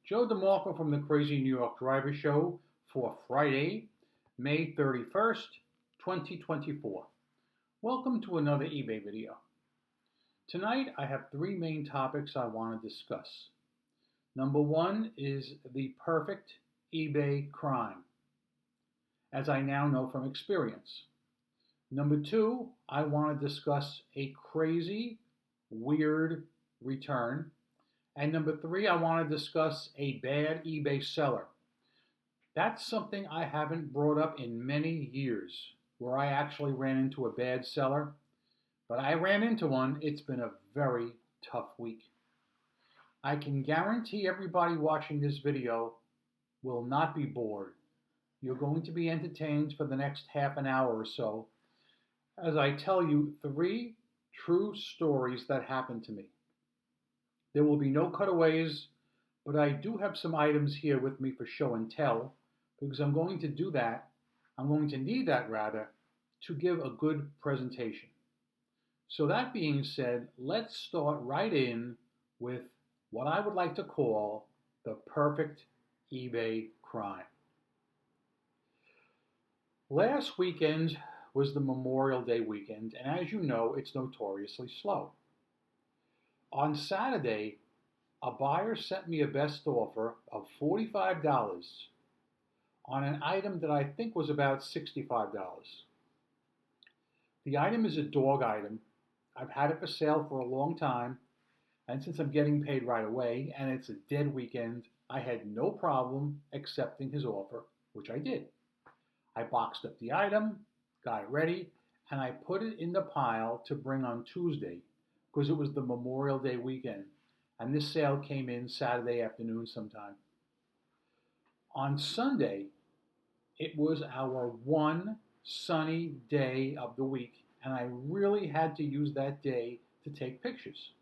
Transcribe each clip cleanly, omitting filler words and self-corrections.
Joe DeMarco from the Crazy New York Driver Show for Friday, May 31st, 2024. Welcome to another eBay video. Tonight I have three main topics I want to discuss. Number one is the perfect eBay crime, as I now know from experience. Number two, I want to discuss a crazy, weird return. And number three, I want to discuss a bad eBay seller. That's something I haven't brought up in many years, where I actually ran into a bad seller. But I ran into one. It's been a very tough week. I can guarantee everybody watching this video will not be bored. You're going to be entertained for the next half an hour or so, as I tell you three true stories that happened to me. There will be no cutaways, but I do have some items here with me for show and tell, because I'm going to do that, I'm going to need that rather, to give a good presentation. So that being said, let's start right in with what I would like to call the perfect eBay crime. Last weekend was the Memorial Day weekend, and as you know, it's notoriously slow. On Saturday, a buyer sent me a best offer of $45 on an item that I think was about $65. The item is a dog item. I've had it for sale for a long time, and since I'm getting paid right away and it's a dead weekend, I had no problem accepting his offer, which I did. I boxed up the item, got it ready, and I put it in the pile to bring on Tuesday, because it was the Memorial Day weekend, and this sale came in Saturday afternoon sometime. On Sunday, it was our one sunny day of the week, and I really had to use that day to take pictures.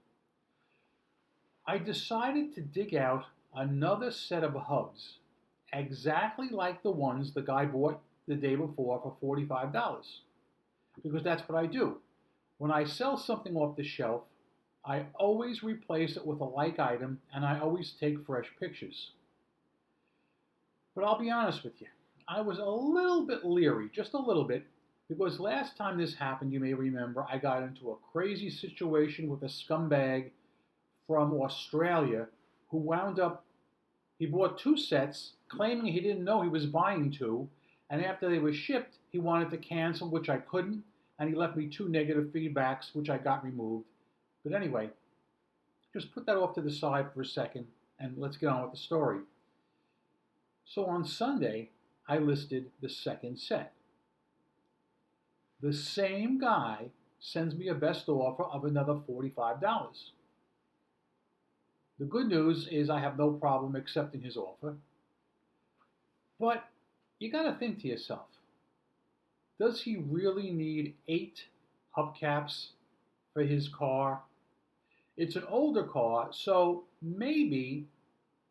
I decided to dig out another set of hubs, exactly like the ones the guy bought the day before for $45, because that's what I do. When I sell something off the shelf, I always replace it with a like item, and I always take fresh pictures. But I'll be honest with you, I was a little bit leery, just a little bit, because last time this happened, you may remember, I got into a crazy situation with a scumbag from Australia who wound up, he bought two sets, claiming he didn't know he was buying two, and after they were shipped, he wanted to cancel, which I couldn't, and he left me two negative feedbacks, which I got removed. But anyway, just put that off to the side for a second, and let's get on with the story. So on Sunday, I listed the second set. The same guy sends me a best offer of another $45. The good news is I have no problem accepting his offer. But you got to think to yourself, does he really need 8 hubcaps for his car? It's an older car, so maybe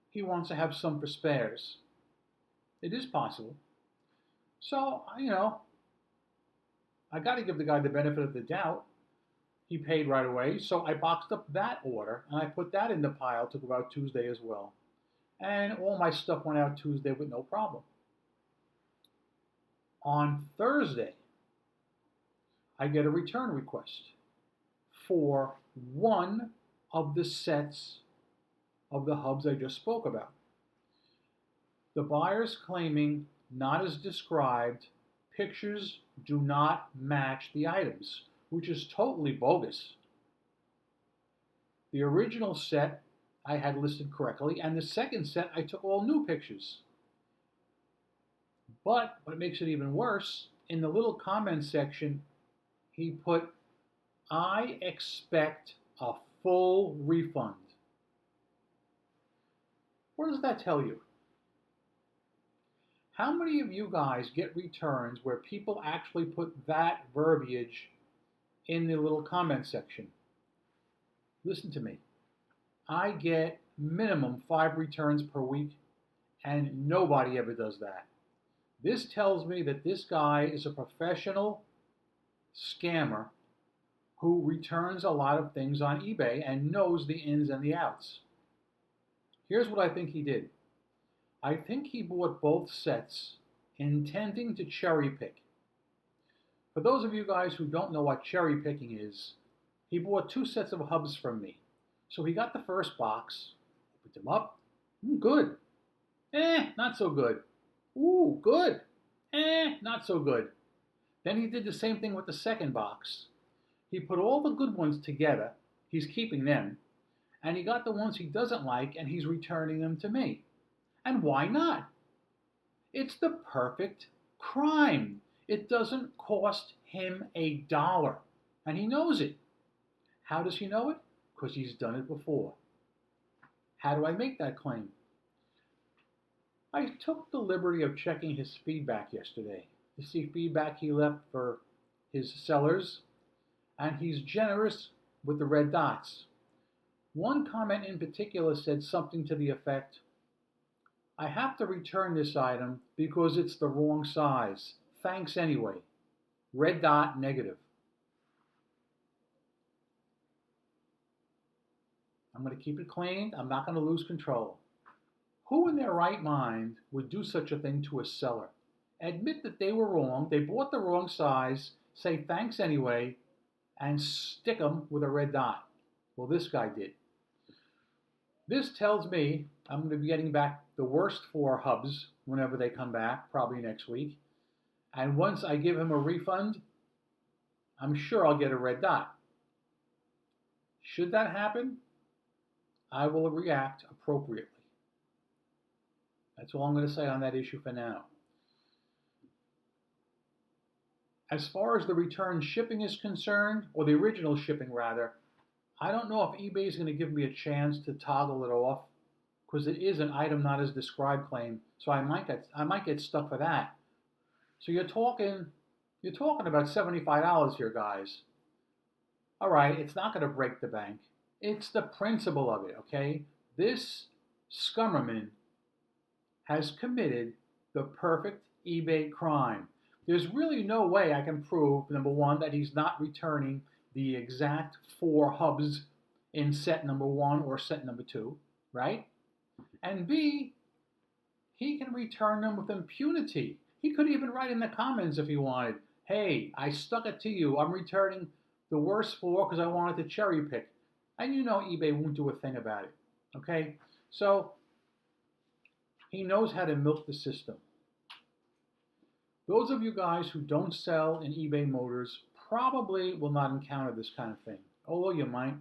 he wants to have some for spares. It is possible. So, I got to give the guy the benefit of the doubt. He paid right away, so I boxed up that order, and I put that in the pile to go out Tuesday as well. And all my stuff went out Tuesday with no problem. On Thursday, I get a return request for one of the sets of the hubs I just spoke about. The buyer's claiming, not as described, pictures do not match the items, which is totally bogus. The original set I had listed correctly, and the second set I took all new pictures. But what makes it even worse, in the little comment section, he put, "I expect a full refund." What does that tell you? How many of you guys get returns where people actually put that verbiage in the little comment section? Listen to me. I get minimum 5 returns per week, and nobody ever does that. This tells me that this guy is a professional scammer who returns a lot of things on eBay and knows the ins and the outs. Here's what I think he did. I think he bought both sets intending to cherry pick. For those of you guys who don't know what cherry picking is, he bought two sets of hubs from me. So he got the first box, opened them up. Good. Not so good. Ooh, good. Not so good. Then he did the same thing with the second box. He put all the good ones together. He's keeping them. And he got the ones he doesn't like and he's returning them to me. And why not? It's the perfect crime. It doesn't cost him $1. And he knows it. How does he know it? Because he's done it before. How do I make that claim? I took the liberty of checking his feedback yesterday to see feedback he left for his sellers, and he's generous with the red dots. One comment in particular said something to the effect, I have to return this item because it's the wrong size. Thanks anyway. Red dot negative. I'm going to keep it clean. I'm not going to lose control. Who in their right mind would do such a thing to a seller? Admit that they were wrong, they bought the wrong size, say thanks anyway, and stick them with a red dot. Well, this guy did. This tells me I'm going to be getting back the worst 4 hubs whenever they come back, probably next week. And once I give him a refund, I'm sure I'll get a red dot. Should that happen, I will react appropriately. That's all I'm going to say on that issue for now. As far as the return shipping is concerned, or the original shipping rather, I don't know if eBay is going to give me a chance to toggle it off because it is an item not as described claim, so I might get stuck for that. So you're talking about $75 here, guys. All right, it's not going to break the bank. It's the principle of it, okay? This scummerman has committed the perfect eBay crime. There's really no way I can prove, number one, that he's not returning the exact 4 hubs in set number 1 or set number 2, right? And B, he can return them with impunity. He could even write in the comments if he wanted, hey, I stuck it to you. I'm returning the worst 4 because I wanted to cherry pick. And you know eBay won't do a thing about it, okay? So he knows how to milk the system. Those of you guys who don't sell in eBay Motors probably will not encounter this kind of thing. Although you might,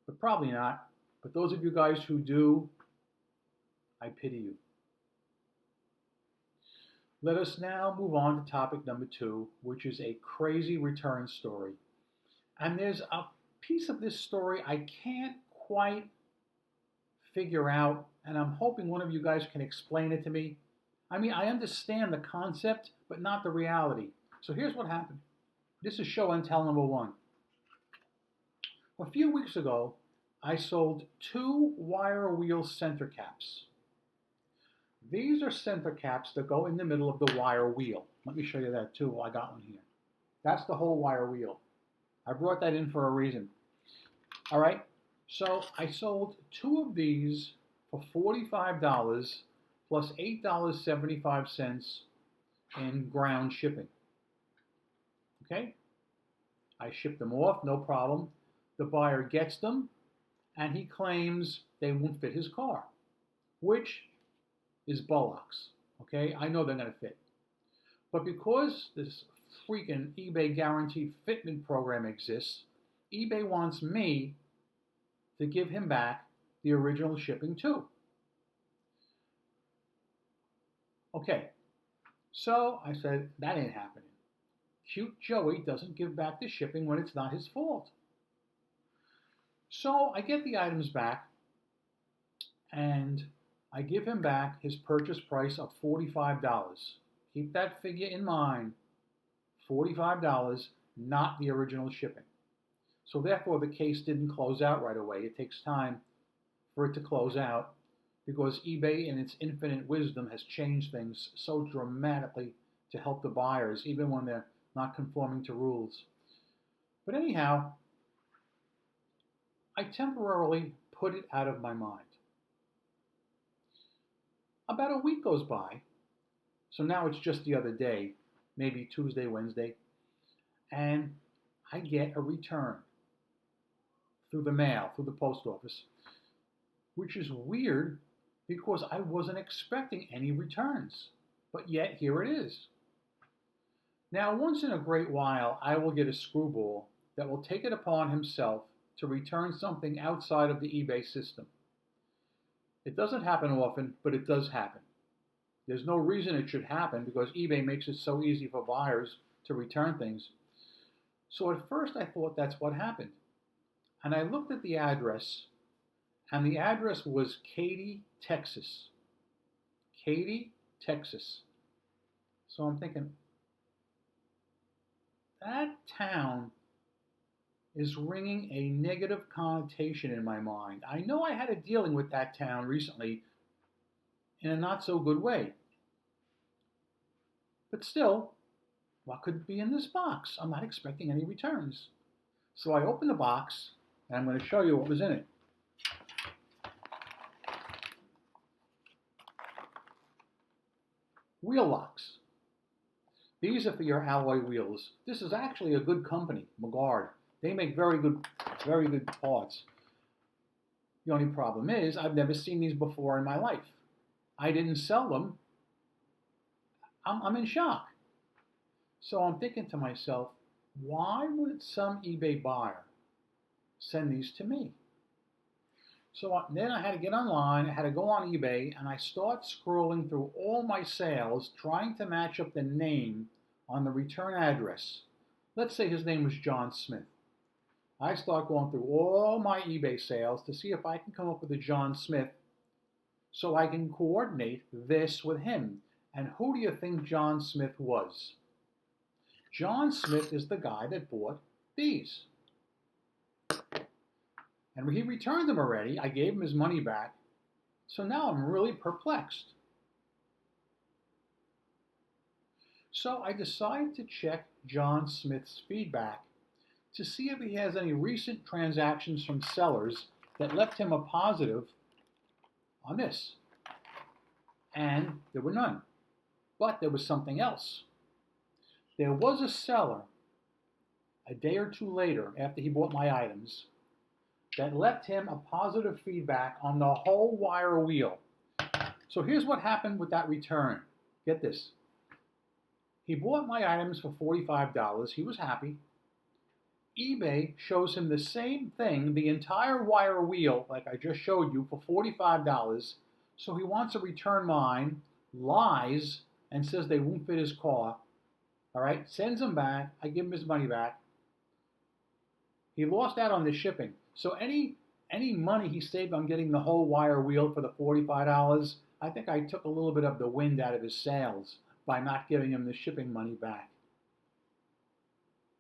but probably not. But those of you guys who do, I pity you. Let us now move on to topic number 2, which is a crazy return story. And there's a piece of this story I can't quite figure out, and I'm hoping one of you guys can explain it to me. I mean, I understand the concept, but not the reality. So here's what happened. This is show and tell number 1. A few weeks ago, I sold 2 wire wheel center caps. These are center caps that go in the middle of the wire wheel. Let me show you that too. I got one here. That's the whole wire wheel. I brought that in for a reason. All right, so I sold 2 of these for $45 plus $8.75 in ground shipping. Okay, I shipped them off, no problem. The buyer gets them, and he claims they won't fit his car, which is bollocks. Okay, I know they're going to fit. But because this freaking eBay guaranteed fitment program exists, eBay wants me to give him back the original shipping too. Okay, so I said, that ain't happening. Cute Joey doesn't give back the shipping when it's not his fault. So I get the items back, and I give him back his purchase price of $45. Keep that figure in mind. $45, not the original shipping. So therefore, the case didn't close out right away. It takes time for it to close out because eBay, in its infinite wisdom, has changed things so dramatically to help the buyers, even when they're not conforming to rules. But anyhow, I temporarily put it out of my mind. About a week goes by, so now it's just the other day, maybe Tuesday, Wednesday, and I get a return through the mail, through the post office, which is weird because I wasn't expecting any returns. But yet, here it is. Now, once in a great while, I will get a screwball that will take it upon himself to return something outside of the eBay system. It doesn't happen often, but it does happen. There's no reason it should happen because eBay makes it so easy for buyers to return things. So at first I thought that's what happened. And I looked at the address, and the address was Katy, Texas. Katy, Texas. So I'm thinking, that town is ringing a negative connotation in my mind. I know I had a dealing with that town recently in a not so good way. But still, what could be in this box? I'm not expecting any returns. So I opened the box, and I'm going to show you what was in it. Wheel locks. These are for your alloy wheels. This is actually a good company, Magard. They make very good parts. The only problem is I've never seen these before in my life. I didn't sell them. I'm in shock. So I'm thinking to myself, why would some eBay buyer send these to me? So then I had to get online, I had to go on eBay, and I start scrolling through all my sales, trying to match up the name on the return address. Let's say his name was John Smith. I start going through all my eBay sales to see if I can come up with a John Smith so I can coordinate this with him. And who do you think John Smith was? John Smith is the guy that bought these. And he returned them already. I gave him his money back. So now I'm really perplexed. So I decided to check John Smith's feedback to see if he has any recent transactions from sellers that left him a positive on this. And there were none. But there was something else. There was a seller a day or two later after he bought my items that left him a positive feedback on the whole wire wheel. So here's what happened with that return. Get this. He bought my items for $45. He was happy. eBay shows him the same thing, the entire wire wheel, like I just showed you, for $45. So he wants to return mine, lies, and says they won't fit his car. All right, sends them back. I give him his money back. He lost out on the shipping. So any money he saved on getting the whole wire wheel for the $45, I think I took a little bit of the wind out of his sails by not giving him the shipping money back.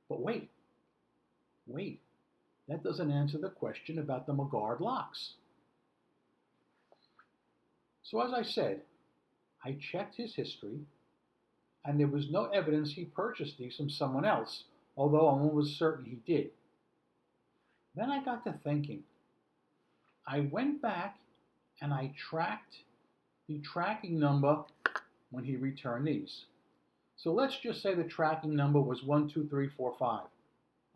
But wait, that doesn't answer the question about the Magard locks. So as I said, I checked his history, and there was no evidence he purchased these from someone else, although I'm almost certain he did. Then I got to thinking. I went back and I tracked the tracking number when he returned these. So let's just say the tracking number was 12345.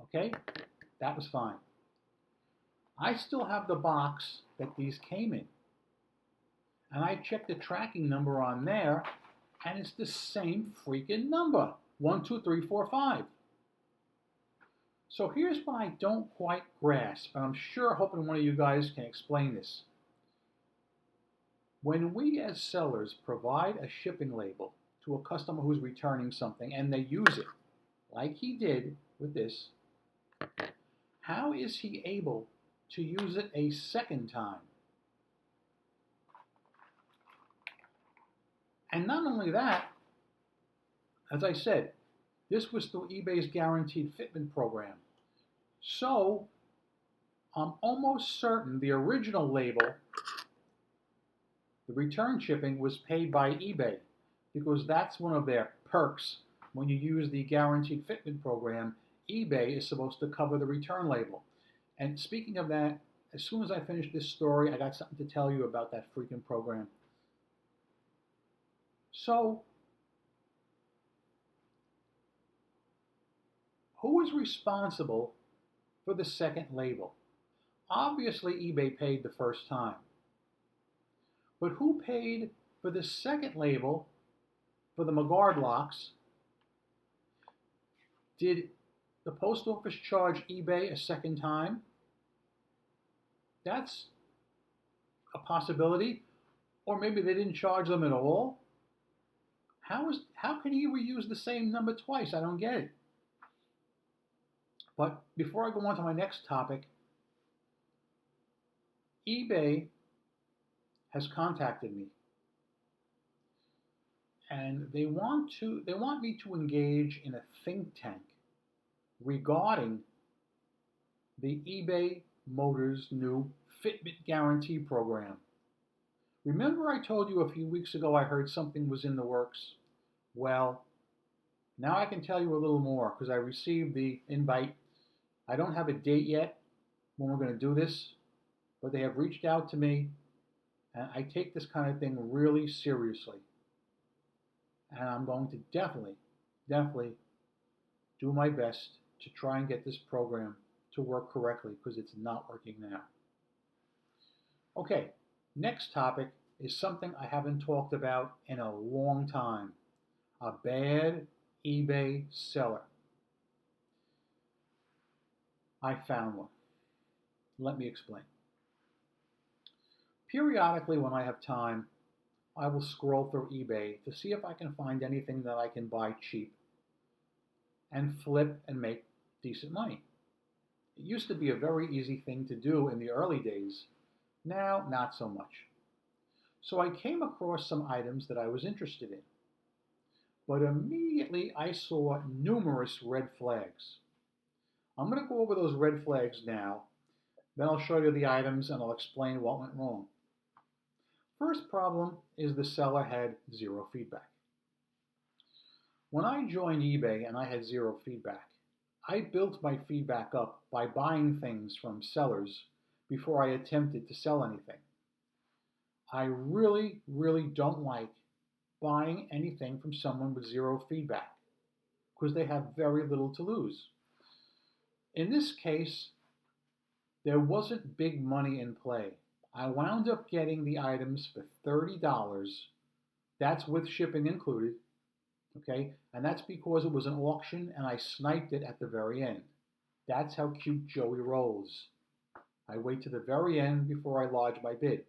Okay? That was fine. I still have the box that these came in. And I checked the tracking number on there, and it's the same freaking number, 12345. So here's what I don't quite grasp, and I'm sure hoping one of you guys can explain this. When we as sellers provide a shipping label to a customer who's returning something and they use it, like he did with this, how is he able to use it a second time? And not only that, as I said, this was through eBay's guaranteed fitment program. So I'm almost certain the original label, the return shipping, was paid by eBay because that's one of their perks. When you use the guaranteed fitment program, eBay is supposed to cover the return label. And speaking of that, as soon as I finish this story, I got something to tell you about that freaking program. So, who is responsible for the second label? Obviously, eBay paid the first time. But who paid for the second label for the Magard locks? Did the post office charge eBay a second time? That's a possibility. Or maybe they didn't charge them at all. How can he reuse the same number twice? I don't get it. But before I go on to my next topic, eBay has contacted me, and they want me to engage in a think tank regarding the eBay Motors new Fitment Guarantee program. Remember I told you a few weeks ago I heard something was in the works? Well, now I can tell you a little more because I received the invite. I don't have a date yet when we're going to do this, but they have reached out to me, and I take this kind of thing really seriously. And I'm going to definitely do my best to try and get this program to work correctly because it's not working now. Okay, next topic is something I haven't talked about in a long time. A bad eBay seller. I found one. Let me explain. Periodically, when I have time, I will scroll through eBay to see if I can find anything that I can buy cheap and flip and make decent money. It used to be a very easy thing to do in the early days. Now, not so much. So I came across some items that I was interested in. But immediately I saw numerous red flags. I'm going to go over those red flags now. Then I'll show you the items and I'll explain what went wrong. First problem is the seller had zero feedback. When I joined eBay and I had zero feedback, I built my feedback up by buying things from sellers before I attempted to sell anything. I really don't like buying anything from someone with zero feedback because they have very little to lose. In this case, there wasn't big money in play. I wound up getting the items for $30. That's with shipping included. Okay, and that's because it was an auction and I sniped it at the very end. That's how cute Joey rolls. I wait to the very end before I lodge my bid.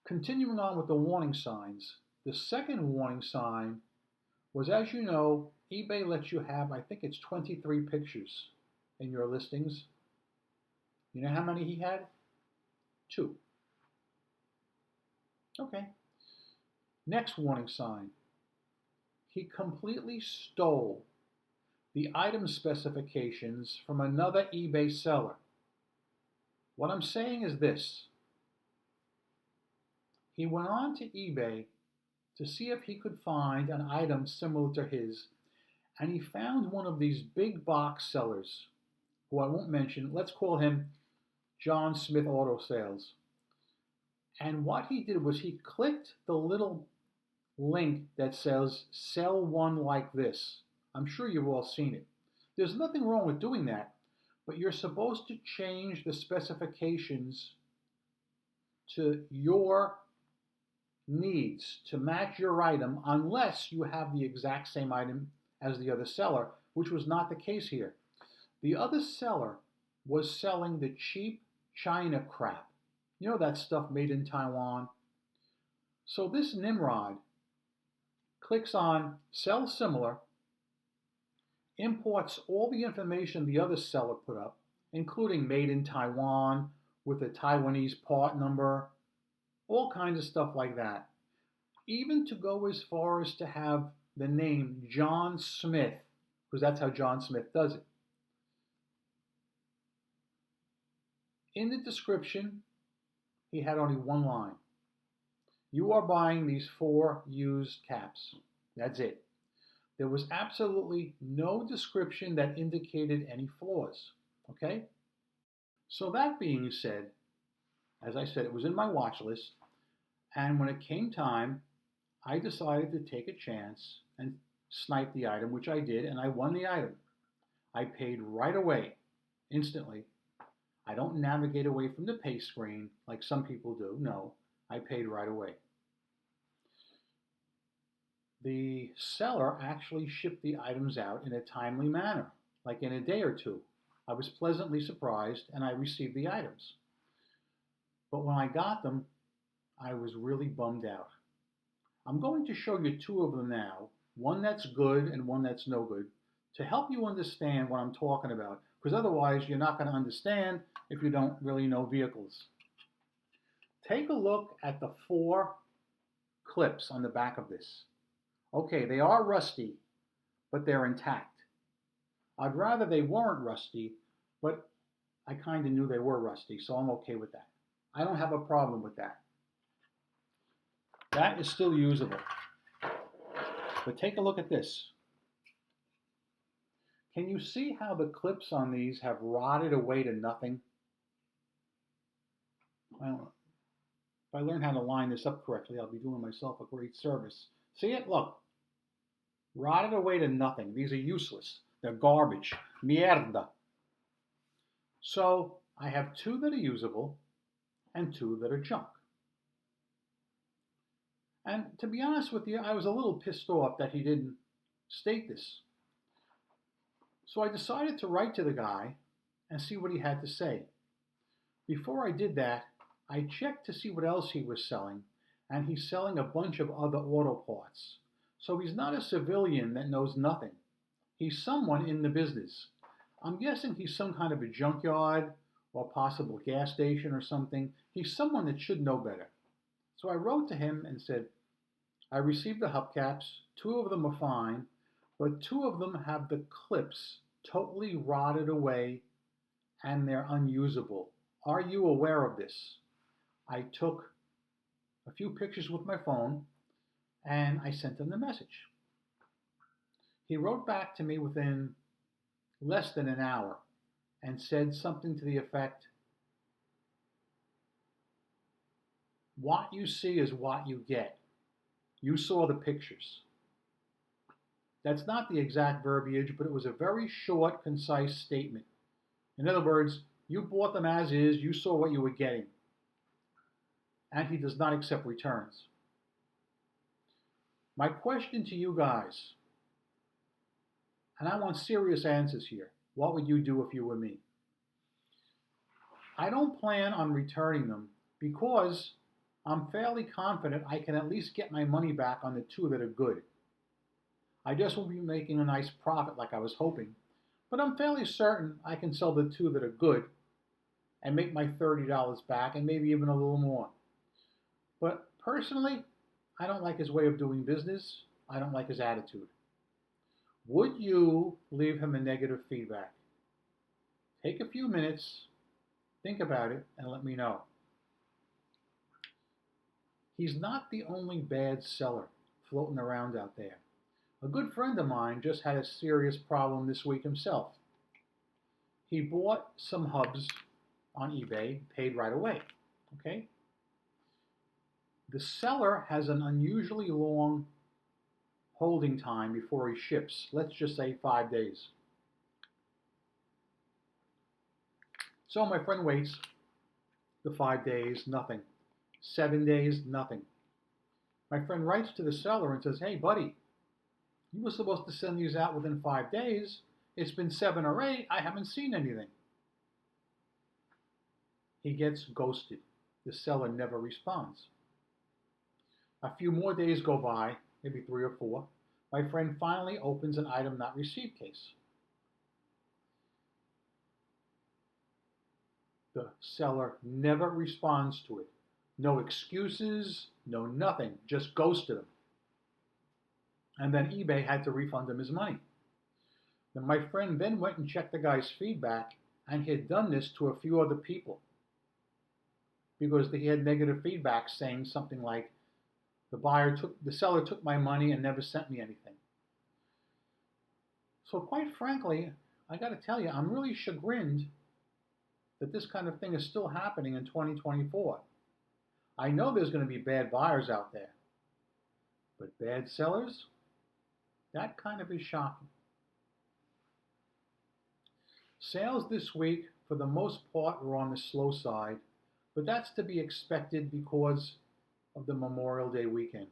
Continuing on with the warning signs, the second warning sign was, as you know, eBay lets you have, I think it's 23 pictures in your listings. You know how many he had? 2. Okay. Next warning sign. He completely stole the item specifications from another eBay seller. What I'm saying is this. He went on to eBay to see if he could find an item similar to his, and he found one of these big box sellers, who I won't mention. Let's call him John Smith Auto Sales. And what he did was he clicked the little link that says, sell one like this. I'm sure you've all seen it. There's nothing wrong with doing that, but you're supposed to change the specifications to your needs to match your item unless you have the exact same item as the other seller, which was not the case here. The other seller was selling the cheap China crap. You know, that stuff made in Taiwan. So this Nimrod clicks on sell similar, imports all the information the other seller put up, including made in Taiwan with a Taiwanese part number, all kinds of stuff like that. Even to go as far as to have the name John Smith, because that's how John Smith does it. In the description, he had only one line. You are buying these 4 used caps. That's it. There was absolutely no description that indicated any flaws. Okay? So that being said, as I said, it was in my watch list, and when it came time, I decided to take a chance and snipe the item, which I did, and I won the item. I paid right away, instantly. I don't navigate away from the pay screen like some people do. No, I paid right away. The seller actually shipped the items out in a timely manner, like in a day or two. I was pleasantly surprised and I received the items. But when I got them, I was really bummed out. I'm going to show you two of them now, one that's good and one that's no good, to help you understand what I'm talking about, because otherwise you're not going to understand if you don't really know vehicles. Take a look at the four clips on the back of this. Okay, they are rusty, but they're intact. I'd rather they weren't rusty, but I kind of knew they were rusty, so I'm okay with that. I don't have a problem with that. That is still usable. But take a look at this. Can you see how the clips on these have rotted away to nothing? Well, if I learn how to line this up correctly, I'll be doing myself a great service. See it? Look. Rotted away to nothing. These are useless. They're garbage. Mierda. So I have two that are usable and two that are junk. And to be honest with you, I was a little pissed off that he didn't state this. So I decided to write to the guy and see what he had to say. Before I did that, I checked to see what else he was selling, and he's selling a bunch of other auto parts. So he's not a civilian that knows nothing. He's someone in the business. I'm guessing he's some kind of a junkyard or possible gas station or something. He's someone that should know better. So I wrote to him and said, I received the hubcaps. Two of them are fine, but two of them have the clips totally rotted away and they're unusable. Are you aware of this? I took a few pictures with my phone and I sent him the message. He wrote back to me within less than an hour and said something to the effect, what you see is what you get. You saw the pictures. That's not the exact verbiage, but it was a very short, concise statement. In other words, you bought them as is, you saw what you were getting. And he does not accept returns. My question to you guys, and I want serious answers here. What would you do if you were me? I don't plan on returning them because I'm fairly confident I can at least get my money back on the two that are good. I just won't be making a nice profit like I was hoping, but I'm fairly certain I can sell the two that are good and make my $30 back and maybe even a little more. But personally, I don't like his way of doing business. I don't like his attitude. Would you leave him a negative feedback? Take a few minutes, think about it, and let me know. He's not the only bad seller floating around out there. A good friend of mine just had a serious problem this week himself. He bought some hubs on eBay, paid right away, okay? The seller has an unusually long holding time before he ships. Let's just say 5 days. So my friend waits the 5 days, nothing. 7 days, nothing. My friend writes to the seller and says, hey buddy, you were supposed to send these out within 5 days. It's been 7 or 8, I haven't seen anything. He gets ghosted. The seller never responds. A few more days go by, maybe 3 or 4. My friend finally opens an item not received case. The seller never responds to it. No excuses, no nothing, just ghosted him. And then eBay had to refund him his money. Then my friend then went and checked the guy's feedback, and he had done this to a few other people because he had negative feedback saying something like, the seller took my money and never sent me anything. So quite frankly, I got to tell you, I'm really chagrined that this kind of thing is still happening in 2024. I know there's going to be bad buyers out there. But bad sellers, that kind of is shocking. Sales this week, for the most part, were on the slow side, but that's to be expected because of the Memorial Day weekend.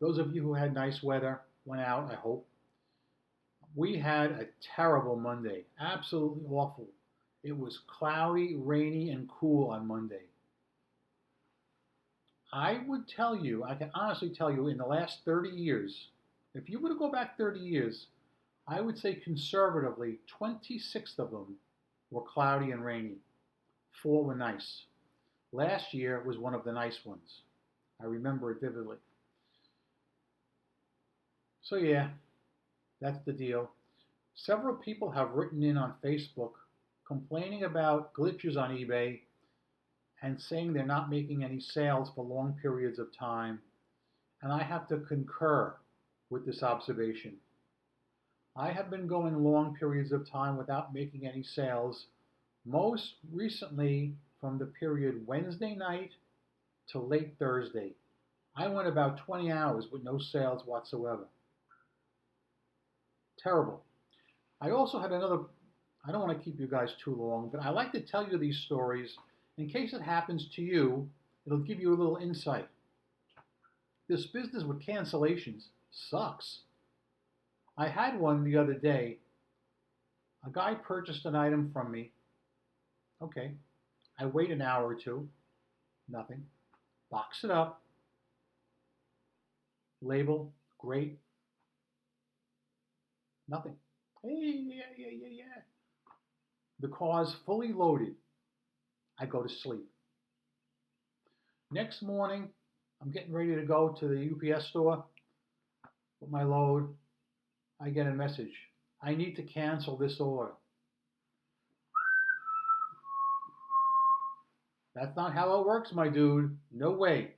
Those of you who had nice weather went out, I hope. We had a terrible Monday, absolutely awful. It was cloudy, rainy, and cool on Monday. I would tell you, I can honestly tell you, in the last 30 years, if you were to go back 30 years, I would say conservatively 26 of them were cloudy and rainy. 4 were nice. Last year was one of the nice ones. I remember it vividly. So yeah, that's the deal. Several people have written in on Facebook complaining about glitches on eBay and saying they're not making any sales for long periods of time. And I have to concur with this observation. I have been going long periods of time without making any sales, most recently from the period Wednesday night to late Thursday. I went about 20 hours with no sales whatsoever. Terrible. I also had another, I don't want to keep you guys too long, but I like to tell you these stories in case it happens to you. It'll give you a little insight. This business with cancellations sucks. I had one the other day. A guy purchased an item from me. Okay. I wait an hour or two. Nothing. Box it up. Label. Great. Nothing. Hey, yeah. The car's fully loaded. I go to sleep. Next morning, I'm getting ready to go to the UPS store with my load. I get a message. I need to cancel this order. That's not how it works, my dude. No way.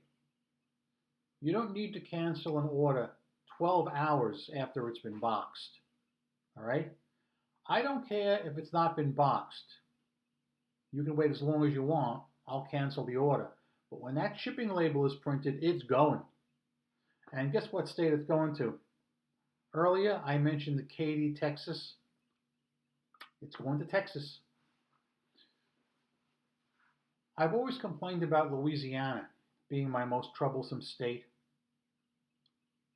You don't need to cancel an order 12 hours after it's been boxed. All right? I don't care if it's not been boxed. You can wait as long as you want. I'll cancel the order. But when that shipping label is printed, it's going. And guess what state it's going to? Earlier, I mentioned Katy, Texas. It's going to Texas. I've always complained about Louisiana being my most troublesome state.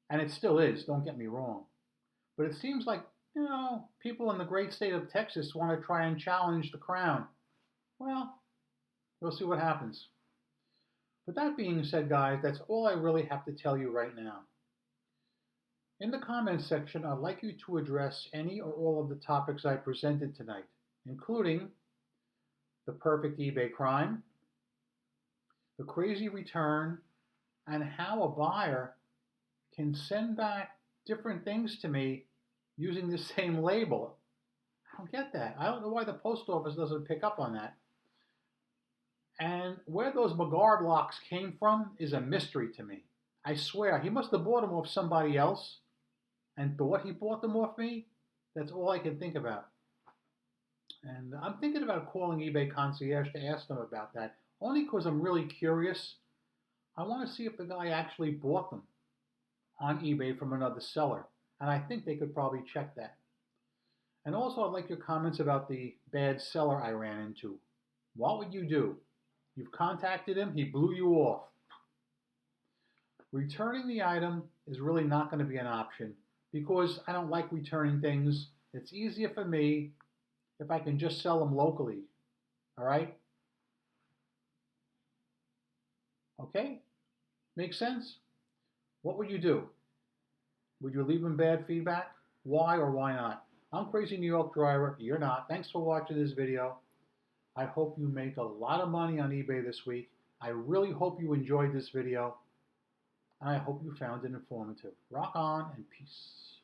And it still is, don't get me wrong. But it seems like, people in the great state of Texas want to try and challenge the crown. Well, we'll see what happens. But that being said, guys, that's all I really have to tell you right now. In the comments section, I'd like you to address any or all of the topics I presented tonight, including the perfect eBay crime, the crazy return, and how a buyer can send back different things to me using the same label. I don't get that. I don't know why the post office doesn't pick up on that. And where those McGard locks came from is a mystery to me. I swear, he must have bought them off somebody else and thought he bought them off me. That's all I can think about. And I'm thinking about calling eBay Concierge to ask them about that, only because I'm really curious. I want to see if the guy actually bought them on eBay from another seller. And I think they could probably check that. And also, I'd like your comments about the bad seller I ran into. What would you do? You've contacted him, he blew you off. Returning the item is really not going to be an option because I don't like returning things. It's easier for me if I can just sell them locally. All right? Okay? Makes sense? What would you do? Would you leave him bad feedback? Why or why not? I'm Crazy New York Driver. You're not. Thanks for watching this video. I hope you make a lot of money on eBay this week. I really hope you enjoyed this video. And I hope you found it informative. Rock on and peace.